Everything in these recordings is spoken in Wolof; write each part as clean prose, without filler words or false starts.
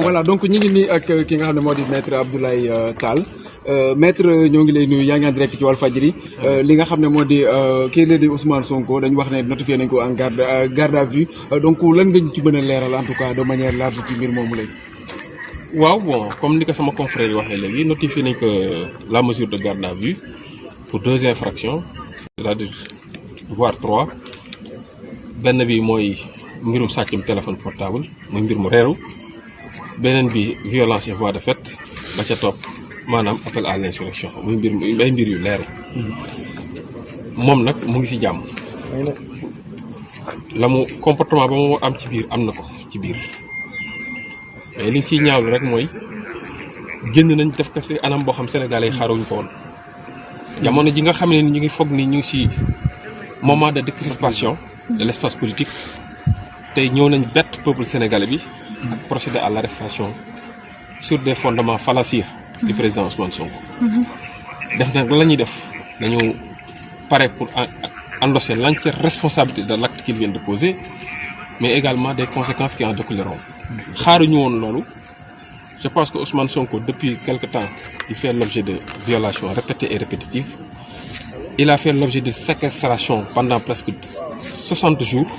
voilà donc ñu ngi nii ak ki nga xam ne moo di maître Abdoulaye Tall maître ñoo ngi lay nuyu yaa ngi en direct ci Walfadjri li nga xam ne moo di kii la di Ousmane Sonko dañu wax ne notifié nañ ko en garde à vue donc lan nga ñu ci mën a leeral en tout cas de manière large ci mbir moomu léegi. waaw bon comme ni ko sama confrère yi waxee léegi notifié nañ que la mesure de garde à vue pour 2 infractions c'est-à-dire voire 3 benn bi mooy mbirum sàccum téléphone portable muy mbir mu reeru beneen bi violence et voie de fait ba ca topp maanaam appel à l'insurrection muy mbir yu leeru moom nag mu ngi ci jàmm la mu comportement ba mu am ci biir am na ko ci biir mais liñ ciy ñaawlu rek mooy génn nañ def ko ci anam boo xam Sénégalais yi xaaruñu ko woon jamono ji nga xam ne ni ñu ngi foog ni ñu ngi ci moment de décrispation de l'espace politique tey ñëw nañ bett peuple sénégalais bi ak procéder à l'arrestation sur des fondements fallacieux du président Ousmane Sonko. def nag la ñuy def dañu pare pour endosser l'entière responsabilité de l'acte qu'il vient de poser mais également des conséquences qui en découleront. xaaruñu woon loolu je pense que Ousmane Sonko depuis quelque temps il fait l'objet de violations répétées et répétitives. Il a fait l'objet de séquestration pendant presque 60 jours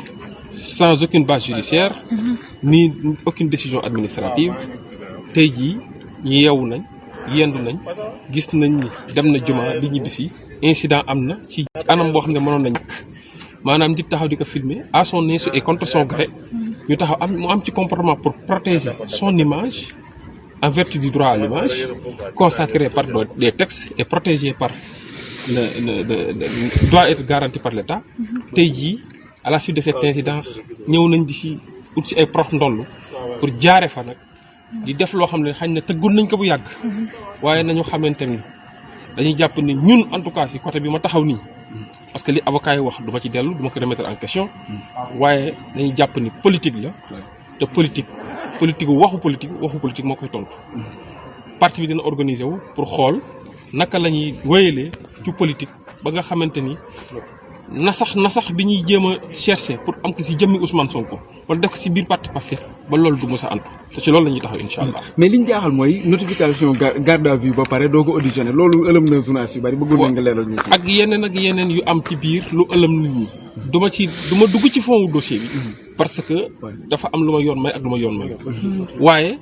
sans aucune base judiciaire ni aucune décision administrative. tey jii ñu yeewu nañ yendu nañ gis nañ ni dem na juma bi ñibbisi incident am na ci anam boo xam ne mënoon na ñàkk maanaam di taxaw di ko filmer à son insu et contre son gré ñu taxaw mu am ci comportement pour protéger son image en vertu du droit à l'image consacré par des textes et protégé par doit être garanti par l'État. tey jii à la suite de cet incident ñëw nañ di si ut si ay prox ndollu pour jaare fa nag di def loo xam ne xañ na tëggoon nañ ko bu yàgg waaye nañu xamante ni dañuy jàpp ni ñun en tout cas si côté bi ma taxaw nii parce que li avocat yi wax du ma ci dellu du ma ko remettre en question waaye dañuy jàpp ni politique la te politique waxu politique moo koy tontu parti bi dina organiser wu pour xool naka la ñuy wéyalee ci politique ba nga xamante ni nasax bi ñuy jéem a chercher pour am ko ci jëmmi Ousmane Sonko wala def ko ci biir parti Pastef ba loolu du mës a antu te ci loolu la ñuy taxaw incha allah. mais li ñu jaaxal mooy notification garde à vue ba pare doo ko auditionné loolu ëlëm na journaliste yu bari bëggoon nañ nga leeral ñu ci. ak yeneen yu am ci biir lu ëlëm nit ñi du ma dugg ci fond wu dossier bi parce que dafa am lu ma yoon may ak lu ma yoon may waaye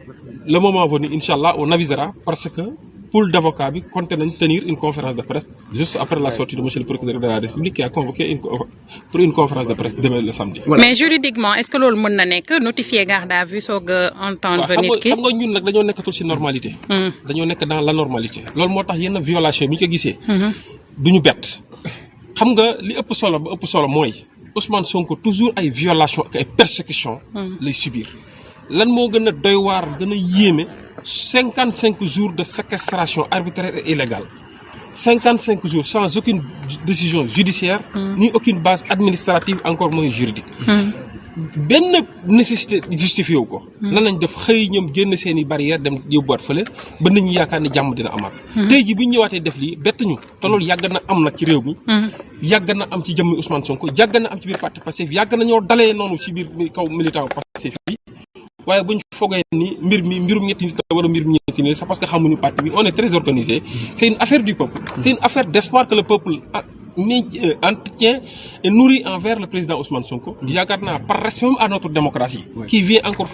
le moment venu incha allah on avisera parce que. Pool d'avocats bi compté nañ tenir une conférence de presse juste après la sortie de monsieur le procureur de la République qui a convoqué pour une conférence de presse demain le samedi. Voilà. Mais juridiquement est-ce que loolu mën na nekk notifier garde à vue soog a entendre nit ki. xam nga ñun nag dañoo nekkatul ci normalité. dañoo nekk dans l'anormalité. loolu moo tax yenn violation bi ñu ko gisee. duñu bett xam nga li ëpp solo mooy Ousmane Sonko toujours ay violation ak ay persécution lay subir. lan moo gën a doy waar gën a yéeme 55 jours de séquestration arbitraire et illégale 55 jours sans aucune décision judiciaire ni aucune base administrative encore moins juridique benn nécessité justifié wu ko nan nañ def xëy ñoom génn seen i barrière dem yóbbuwaat fële ba nit ñi yaakaar ne jàmm dina amaat tey ji bu ñu ñëwaatee def lii bett ñu te loolu yàgg na am nag ci réew mi yàgg na am ci jëmmi Ousmane Sonko yàgg na am ci biir parti Pastef yàgg na ñoo dalee noonu ci biir kaw militant Pastef yi waaye buñ foogee ni mbirum ñetti nit la wala mbirum ñetti nit c'est parce que xamuñu parti bi on est très organisé c'est une affaire du peuple c'est une affaire d'espoir que le peuple entretient et nourrit envers le président Ousmane Sonko yaakaar naa par respect même à notre démocratie qui vient encore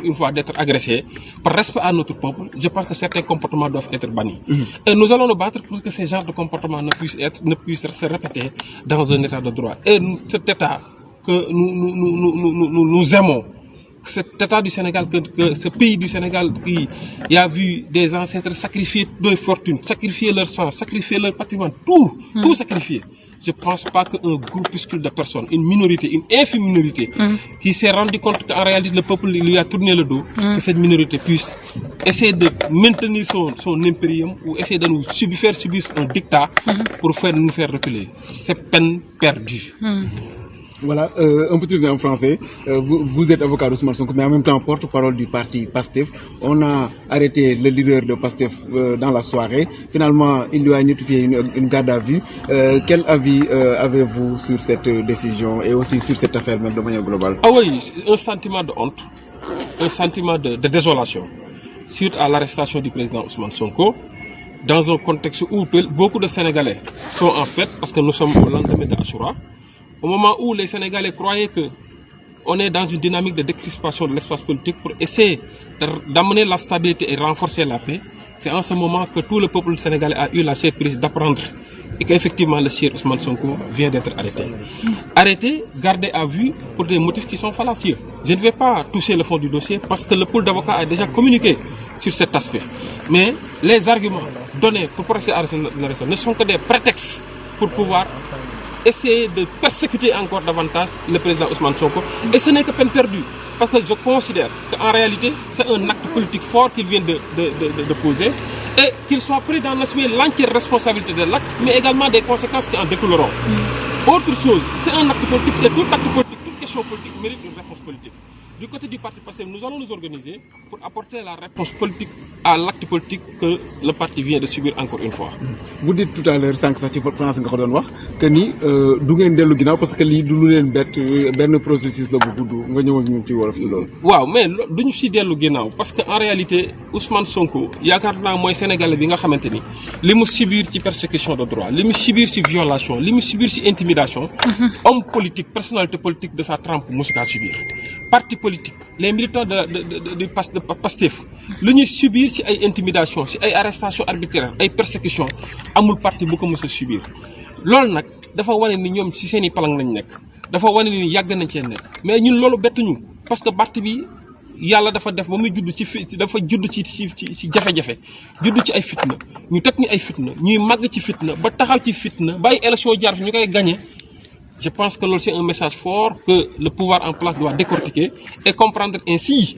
une fois d'être agressée par respect à notre peuple je pense que certains comportements doivent être bannis et nous allons nous battre pour que ces genres de comportements ne puissent se répéter dans un état de droit et cet état que nous aimons cet état du Sénégal, que ce pays du Sénégal qui a vu des ancêtres sacrifier leur fortune, sacrifier leur sang, sacrifier leur patrimoine, tout sacrifier. Je ne pense pas qu'un groupuscule de personnes, une minorité, une infime minorité, qui s'est rendu compte qu'en réalité le peuple lui a tourné le dos, que cette minorité puisse essayer de maintenir son impérium ou essayer de nous faire subir un dictat pour nous faire reculer. C'est peine perdue. Voilà, un petit truc en français. Vous êtes avocat d'Ousmane Sonko, mais en même temps porte-parole du parti PASTEF. On a arrêté le leader de PASTEF dans la soirée. Finalement, il lui a notifié une garde à vue. Quel avis avez-vous sur cette décision et aussi sur cette affaire même de manière globale? Ah oui, un sentiment de honte, un sentiment de désolation suite à l'arrestation du président Ousmane Sonko, dans un contexte où beaucoup de Sénégalais sont en fête, parce que nous sommes au lendemain de Ashura, au moment où les Sénégalais croyaient qu'on est dans une dynamique de décrispation de l'espace politique pour essayer d'amener la stabilité et renforcer la paix. C'est en ce moment que tout le peuple sénégalais a eu la surprise d'apprendre et qu'effectivement le sieur Ousmane Sonko vient d'être arrêté. Arrêté, gardé à vue pour des motifs qui sont fallacieux. Je ne vais pas toucher le fond du dossier parce que le pool d'avocats a déjà communiqué sur cet aspect. Mais les arguments donnés pour procéder à l'arrestation ne sont que des prétextes pour pouvoir essayer de persécuter encore davantage le président Ousmane Sonko. Et ce n'est que peine perdue. Parce que je considère qu'en réalité, c'est un acte politique fort qu'il vient de poser et qu'il soit prêt d'en assumer l'entière responsabilité de l'acte, mais également des conséquences qui en découleront. Autre chose, c'est un acte politique et tout acte politique, toute question politique mérite une réponse politique. Du côté du parti PASTEF, nous allons nous organiser pour apporter la réponse politique à l'acte politique que le parti vient de subir encore une fois. Vous dites tout à l'heure, sans que ça France nga ko doon wax que ni du ngeen dellu ginnaaw parce que lii du lu leen bett benn processus la bu gudd nga ñëw ak ñun ci wolof yi loolu. waaw mais duñu si dellu ginnaaw parce que en réalité Ousmane Sonko yaakaar naa mooy Sénégalais bi nga xamante ni li mu subir ci persécution de droit li mu subir ci violation li mu subir ci intimidation. Homme politique personnalité politique de sa trempe mosu kaa subir. Parti politique les militants de PASTEF lu ñuy subir ci ay intimidation ci ay arrestation arbitraire ay persécution amul parti bu ko mës a subir loolu nag dafa wane ni ñoom ci seen i palang lañ nekk dafa wane ni yàgg nañ cee nekk mais ñun loolu bettuñu parce que parti bi yàlla dafa def ba muy judd dafa judd ci jafe-jafe judd ci ay fitna ñu teg ñu ay fitna ñuy màgg ci fitna ba taxaw ci fitna ba ay élection jaar fi ñu koy gagné. Je pense que c'est un message fort que le pouvoir en place doit décortiquer et comprendre ainsi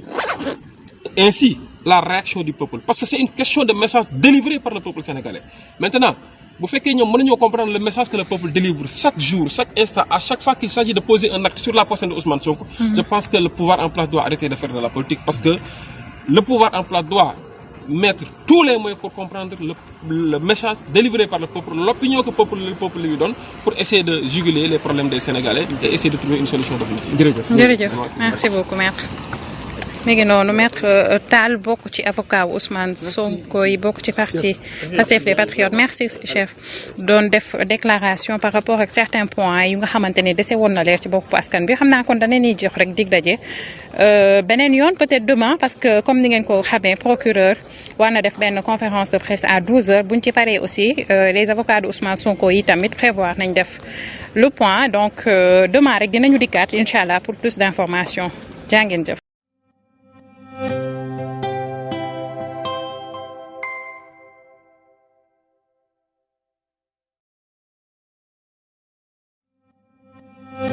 la réaction du peuple. Parce que c'est une question de message délivré par le peuple sénégalais. Maintenant, vous faites que nous comprendre le message que le peuple délivre chaque jour, chaque instant, à chaque fois qu'il s'agit de poser un acte sur la personne de Ousmane Sonko. Je pense que le pouvoir en place doit arrêter de faire de la politique parce que le pouvoir en place doit mettre tous les moyens pour comprendre le message délivré par le peuple, l'opinion que le peuple lui donne pour essayer de juguler les problèmes des Sénégalais et essayer de trouver une solution définitive. Merci beaucoup, maître. mi ngi noonu maître Tall bokk ci avocat Ousmane Sonko yi bokk ci parti Pastef des Patriotes merci chef doon def déclaration par rapport ak certains points yu nga xamante ne dese woon na leer ci bopp askan bi xam naa kon dana ñuy jox rek dig daje beneen yoon peut-être demain parce que comme ni ngeen ko xamee procureur war na def benn conférence de presse à 12h buñ ci paree aussi les avocats de Ousmane Sonko yi tamit prévoir nañ def le point donc demain rek dinañu dikkaat incha allah pour plus d'informations jaa ngeen jëf.